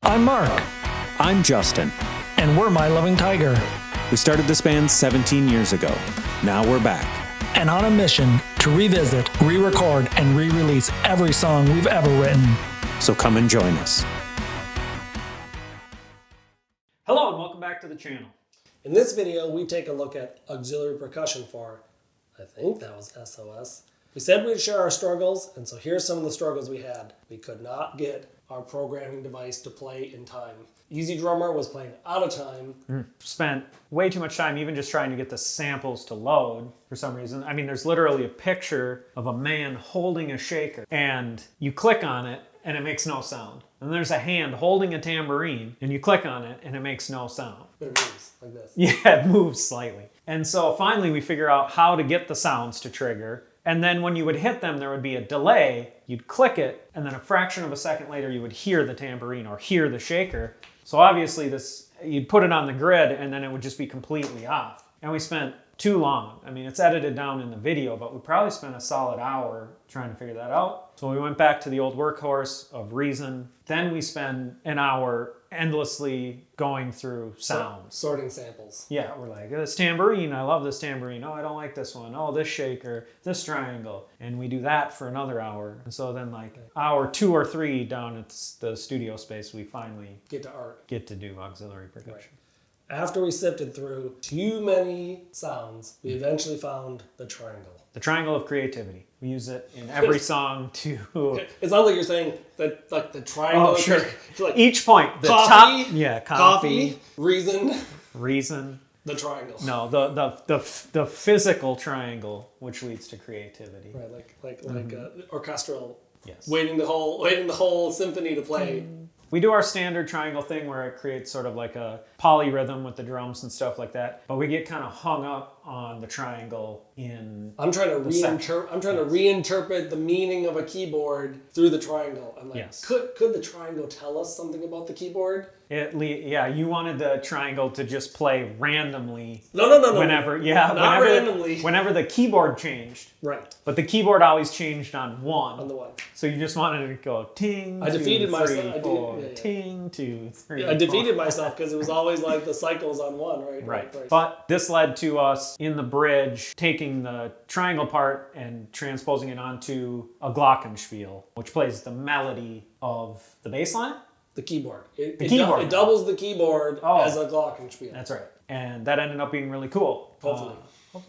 I'm Mark. I'm Justin. And we're My Loving Tiger. We started this band 17 years ago. Now we're back. And on a mission to revisit, re-record, and re-release every song we've ever written. So come and join us. Hello and welcome back to the channel. In this video, we take a look at auxiliary percussion for, I think that was S.O.S. We said we'd share our struggles, and so here's some of the struggles we had. We could not get our programming device to play in time. EZDrummer was playing out of time. Spent way too much time even just trying to get the samples to load for some reason. I mean, there's literally a picture of a man holding a shaker, and you click on it, and it makes no sound. And there's a hand holding a tambourine, and you click on it, and it makes no sound. But it moves like this. Yeah, it moves slightly. And so finally we figure out how to get the sounds to trigger. And then when you would hit them, there would be a delay. You'd click it, and then a fraction of a second later, you would hear the tambourine or hear the shaker. So obviously you'd put it on the grid, and then it would just be completely off. And we spent too long. I mean, it's edited down in the video, but we probably spent a solid hour trying to figure that out. So we went back to the old workhorse of Reason. Then we spend an hour endlessly going through sounds. Sorting samples. Yeah, we're like, this tambourine, I love this tambourine. Oh, I don't like this one. Oh, this shaker, this triangle. And we do that for another hour. And so then like hour 2 or 3 down at the studio space, we finally get to do auxiliary percussion. Right. After we sifted through too many sounds, we eventually found the triangle. The triangle of creativity. We use it in every song to... It sounds like you're saying that, like the triangle. Oh, sure. Like each point. The coffee, top. Yeah, coffee. Reason. The triangle. No, the physical triangle, which leads to creativity. Right, like orchestral. Yes. Waiting the whole symphony to play. We do our standard triangle thing where it creates sort of like a polyrhythm with the drums and stuff like that. But we get kind of hung up on the triangle in I'm trying to reinterpret the meaning of a keyboard through the triangle. I'm like, yes. Could the triangle tell us something about the keyboard? Yeah, you wanted the triangle to just play randomly. No. Randomly. Whenever the keyboard changed. Right. But the keyboard always changed on one. On the one. So you just wanted it to go ting, I defeated myself. Ting, 2, 3. I defeated myself because it was always like the cycles on one, right? Right. But this led to us in the bridge taking the triangle part and transposing it onto a glockenspiel, which plays the melody of the bass line. The keyboard. It doubles the keyboard as a glockenspiel. That's right. And that ended up being really cool. Hopefully.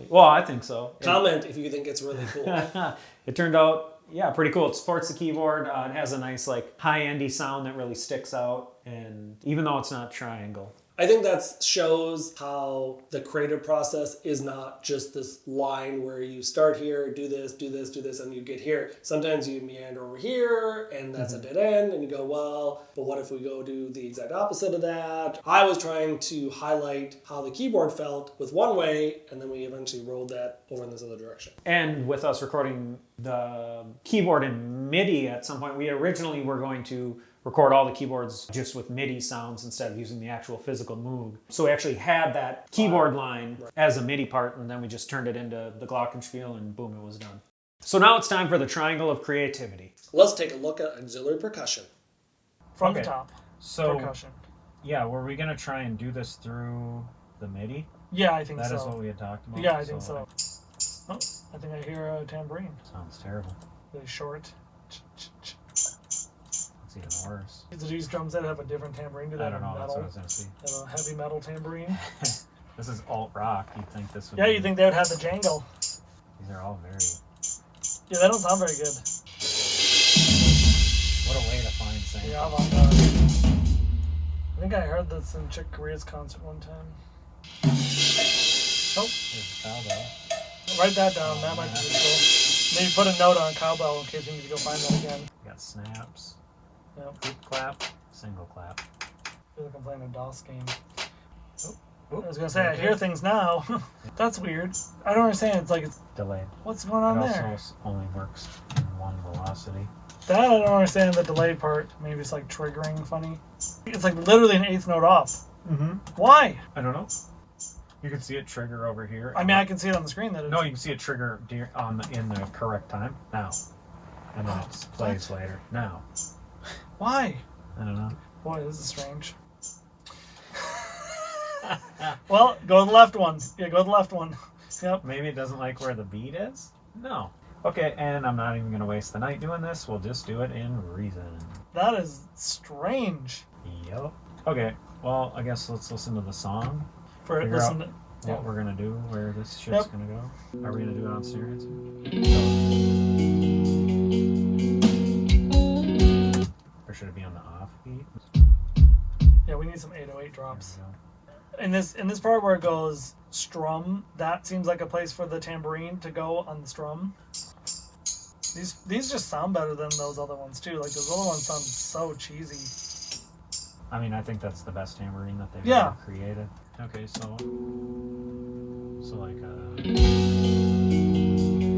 Well, I think so. Comment if you think it's really cool. It turned out, yeah, pretty cool. It supports the keyboard. It has a nice, like, high-endy sound that really sticks out. And even though it's not triangle. I think that shows how the creative process is not just this line where you start here, do this, and you get here. Sometimes you meander over here, and that's a dead end, and you go, well, but what if we go do the exact opposite of that? I was trying to highlight how the keyboard felt with one way, and then we eventually rolled that over in this other direction. And with us recording the keyboard in MIDI at some point, we originally were going to record all the keyboards just with MIDI sounds instead of using the actual physical Moog. So we actually had that keyboard line as a MIDI part, and then we just turned it into the glockenspiel, and boom, it was done. So now it's time for the triangle of creativity. Let's take a look at auxiliary percussion. From the top. So, percussion. Yeah, were we going to try and do this through the MIDI? Yeah, I think so. That is what we had talked about? Yeah, I think so. Oh, I think I hear a tambourine. Sounds terrible. Really short. Even worse. Do these drums that have a different tambourine? Do they I don't know, metal? that's what I was going to see. Have a heavy metal tambourine? This is alt rock. You'd think this would Yeah, you think they would have the jangle. These are all very... Yeah, that don't sound very good. What a way to find samples. Yeah, avant-garde. I think I heard this in Chick Corea's concert one time. Oh. There's a cowbell. Write that down. That might be useful. Maybe put a note on cowbell in case you need to go find that again. We got snaps. Yep. Group clap, single clap. I feel like I'm playing a DOS game. Oh, I was gonna say, I hear things now. That's weird. I don't understand. It's like it's delayed. What's going on there? It also only works in one velocity. That I don't understand the delay part. Maybe it's like triggering funny. It's like literally an eighth note off. Mm-hmm. Why? I don't know. You can see it trigger over here. I mean, I can see it on the screen. That it's... No, you can see it trigger in the correct time now, and then it plays later now. Why? I don't know. Boy, this is strange. Well, go to the left one. Yeah, go to the left one. Yep. Maybe it doesn't like where the beat is? No. Okay, and I'm not even going to waste the night doing this. We'll just do it in Reason. That is strange. Yep. Okay, well, I guess let's listen to the song. Figure out what we're going to do, where this shit's going to go. Are we going to do it on stereo? Or should it be on the off beat? Yeah, we need some 808 drops. In this part where it goes strum, that seems like a place for the tambourine to go on the strum. These just sound better than those other ones too. Like those other ones sound so cheesy. I mean, I think that's the best tambourine that they've ever created. Okay, so like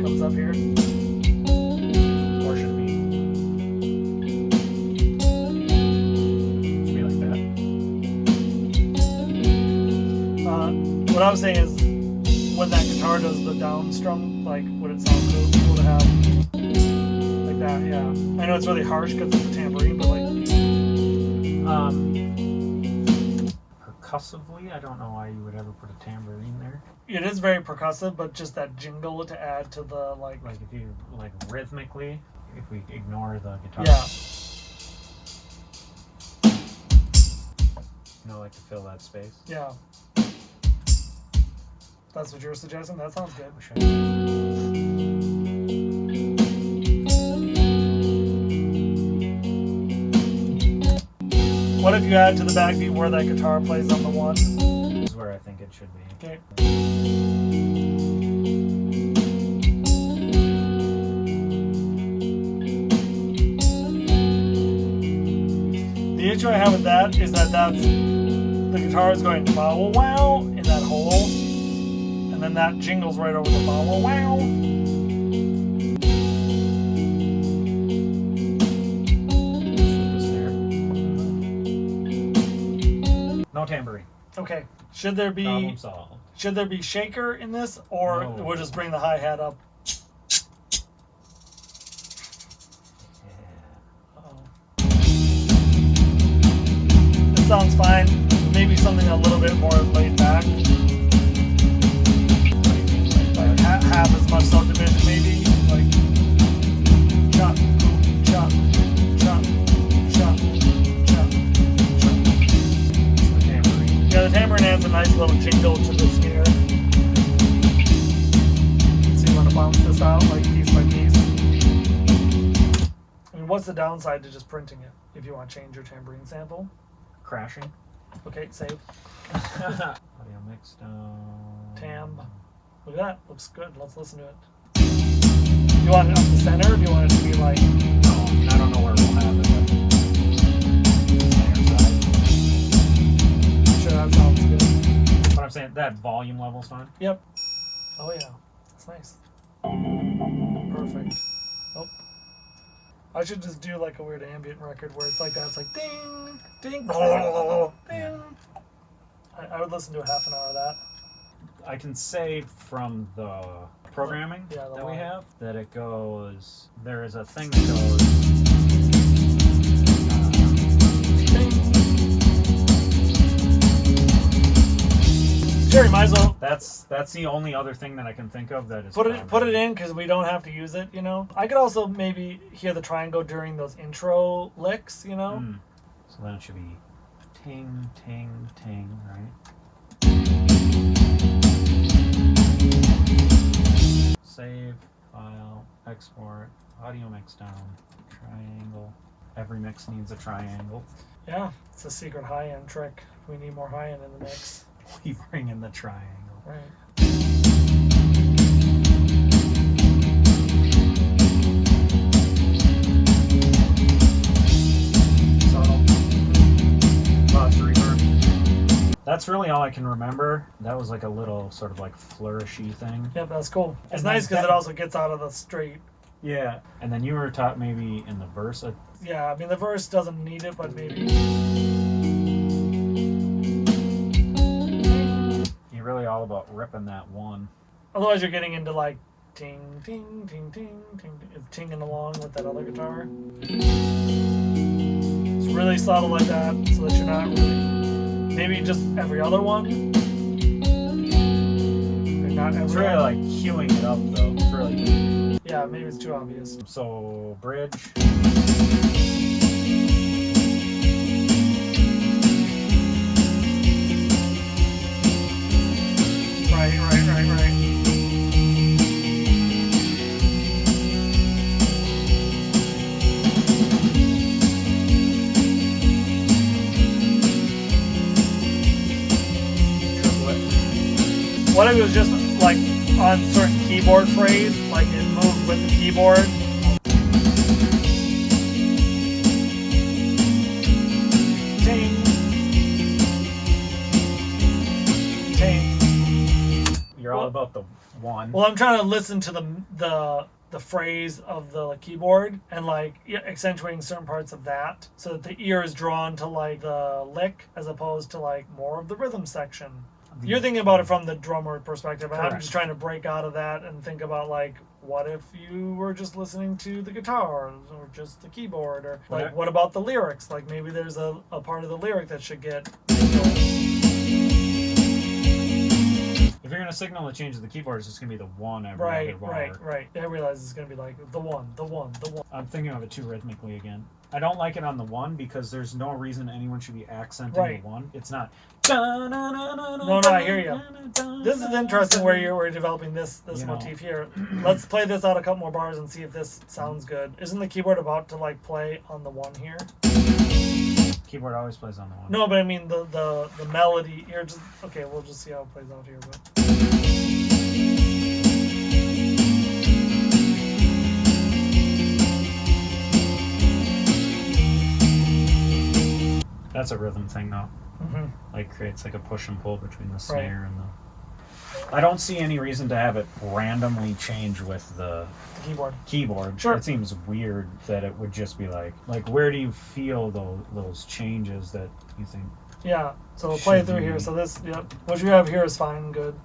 comes up here. Or should it be? Should be like that. What I was saying is, when that guitar does the down strum, like, would it sound cool to have like that? Yeah. I know it's really harsh because it's a tambourine, but like. Percussively, I don't know why you would ever put a tambourine there. It is very percussive, but just that jingle to add to the like if you like rhythmically, if we ignore the guitar. Yeah. You know, like to fill that space. Yeah. That's what you're suggesting? That sounds good. What if you add to the backbeat where that guitar plays on the one? This is where I think it should be. Okay. The issue I have with that is that the guitar is going wow wow in that hole, and then that jingles right over the wow wow. No tambourine. Okay. Should there Problem solved. be shaker in this, or No. we'll just bring the hi-hat up? This sounds fine. Maybe something a little bit more laid back. Like half as much subdivision, maybe. Like chop, chop, chop, chop, chop, chop. The tambourine. Yeah, the tambourine adds a nice little jingle to the snare. So you want to bounce this out like piece by piece. I mean, what's the downside to just printing it if you want to change your tambourine sample? Crashing. Okay, save. Audio mix down. Tam. Look at that. Looks good. Let's listen to it. Do you want it up the center, or do you want it to be like... No, I don't know where we'll have it. Snare side. Sure, that sounds good. But I'm saying that volume level's fine. Yep. Oh yeah. That's nice. Perfect. Oh. I should just do like a weird ambient record where it's like that. It's like ding, ding, ding. I would listen to a half an hour of that. I can say from the programming Yeah, the that we line. have that it goes, there is a thing that goes, Sure, you might as well that's the only other thing that I can think of that is put it in because we don't have to use it, you know. I could also maybe hear the triangle during those intro licks, you know. So then it should be ting, ting, ting, right? Save, file, export, audio mix down, triangle. Every mix needs a triangle. Yeah, it's a secret high-end trick. We need more high-end in the mix. We bring in the triangle. Right. Subtle. Lots of reverb. That's really all I can remember. That was like a little sort of like flourishy thing. Yep, that's cool. It's And nice then because it that- also gets out of the straight. Yeah. And then you were taught maybe in the verse. Yeah, I mean the verse doesn't need it, but maybe. You're really all about ripping that one. Otherwise, you're getting into like ting, ting, ting, ting, ting, ting, tinging along with that other guitar. It's really subtle like that, so that you're not really. Maybe just every other one. Or not every It's really one. like cueing it up though. It's really. Yeah, maybe it's too obvious. So bridge. Right. What if it was just like on certain keyboard phrase, like it moved with the keyboard? Ting. You're all about the one. Well, I'm trying to listen to the phrase of the keyboard and like accentuating certain parts of that so that the ear is drawn to like the lick as opposed to like more of the rhythm section. You're thinking about it from the drummer perspective, and I'm Correct. just trying to break out of that and think about like, what if you were just listening to the guitar or just the keyboard, or like, Right. what about the lyrics? Like maybe there's a part of the lyric that should get. If you're gonna signal the change of the keyboard, it's just gonna be the one every Right. other bar. I realize it's gonna be like the one. I'm thinking of it too rhythmically again. I don't like it on the one because there's no reason anyone should be accenting Right. the one. It's not. No, I hear you. This is interesting where we're developing this You know. motif here. Let's play this out a couple more bars and see if this sounds good. Isn't the keyboard about to like play on the one here? Keyboard always plays on the one. No, but I mean the melody. You're just okay. We'll just see how it plays out here. But That's a rhythm thing though. Like creates like a push and pull between the snare and the. I don't see any reason to have it randomly change with the the keyboard. Sure. It seems weird that it would just be like where do you feel those changes that you think? Yeah. So we'll play Should through be- here. So this, yep. What you have here is fine and good.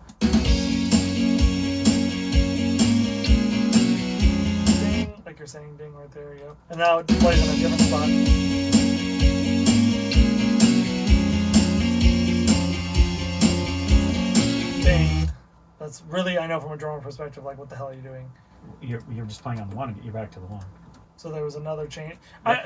Ding, like you're saying, ding right there. Yep. And now it plays in a different spot. Ding. That's really, I know from a drummer perspective, like what the hell are you doing? You're just playing on the one. You're back to the one. So there was another change.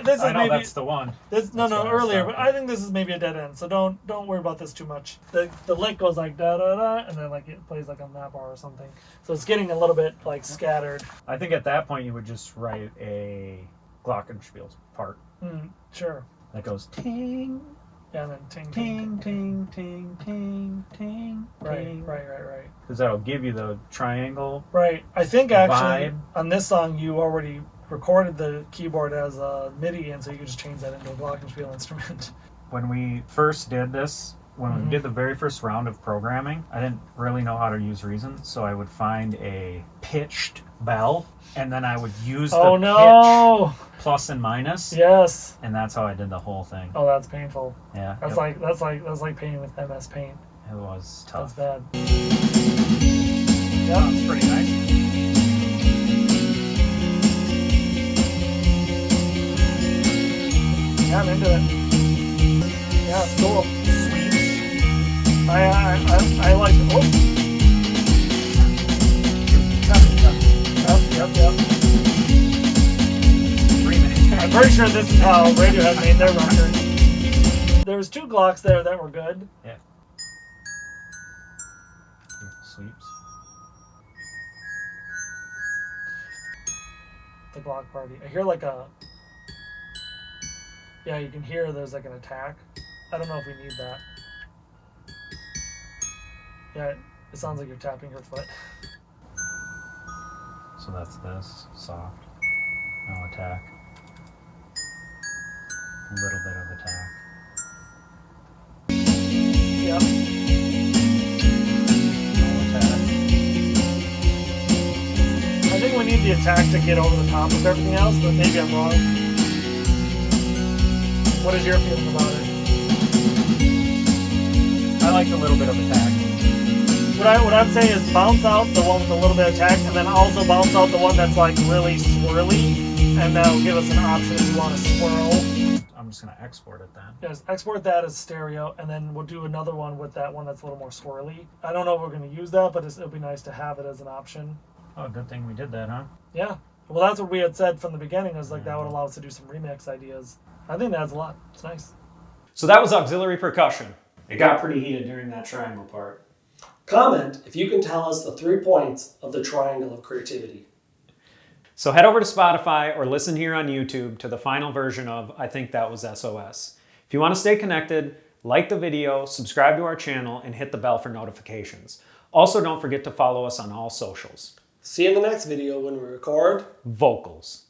This I know maybe, that's the one. This, no, That's what I was earlier, but talking. I think this is maybe a dead end. So don't worry about this too much. The lick goes like da da da, and then like it plays like on that bar or something. So it's getting a little bit like scattered. I think at that point you would just write a glockenspiel part Sure. that goes ting, Yeah, and then ting ting, ting, ting, ting, ting. Right. Because that'll give you the triangle. Right. I think actually Vibe. on this song you already recorded the keyboard as a MIDI, and so you can just change that into a glockenspiel instrument. When we first did this, when we did the very first round of programming, I didn't really know how to use Reason, so I would find a pitched bell, and then I would use the no! pitch plus and minus, Yes. and that's how I did the whole thing. Oh, that's painful. Yeah, That's like painting with MS Paint. it was That's tough. bad. Yeah, It's pretty nice. yeah, I'm into it. Yeah, it's cool. Sweeps. I like it. Oh. Yep. 3 minutes. I'm pretty sure this is how Radiohead made their record. There was 2 Glocks there that were good. Yeah. Sweeps. The Glock party. I hear like a... Yeah, you can hear there's like an attack. I don't know if we need that. Yeah, it sounds like you're tapping your foot. So that's this, soft, no attack, a little bit of attack. Yep. No attack. I think we need the attack to get over the top of everything else, but maybe I'm wrong. What is your feeling about it? I like a little bit of attack. What I'd say is bounce out the one with a little bit of attack, and then also bounce out the one that's like really swirly, and that'll give us an option if you want to swirl. I'm I'm just going to export it then. Yes, export that as stereo, and then we'll do another one with that one that's a little more swirly. I don't know if we're going to use that, but it'll be nice to have it as an option. Oh, good thing we did that, huh? Yeah. Well, that's what we had said from the beginning, is like that would allow us to do some remix ideas. I think that adds a lot. It's nice. So that was auxiliary percussion. It got pretty heated during that triangle part. Comment if you can tell us the 3 points of the triangle of creativity. So head over to Spotify or listen here on YouTube to the final version of I Think That Was S.O.S. If you want to stay connected, like the video, subscribe to our channel, and hit the bell for notifications. Also, don't forget to follow us on all socials. See you in the next video when we record Vocals.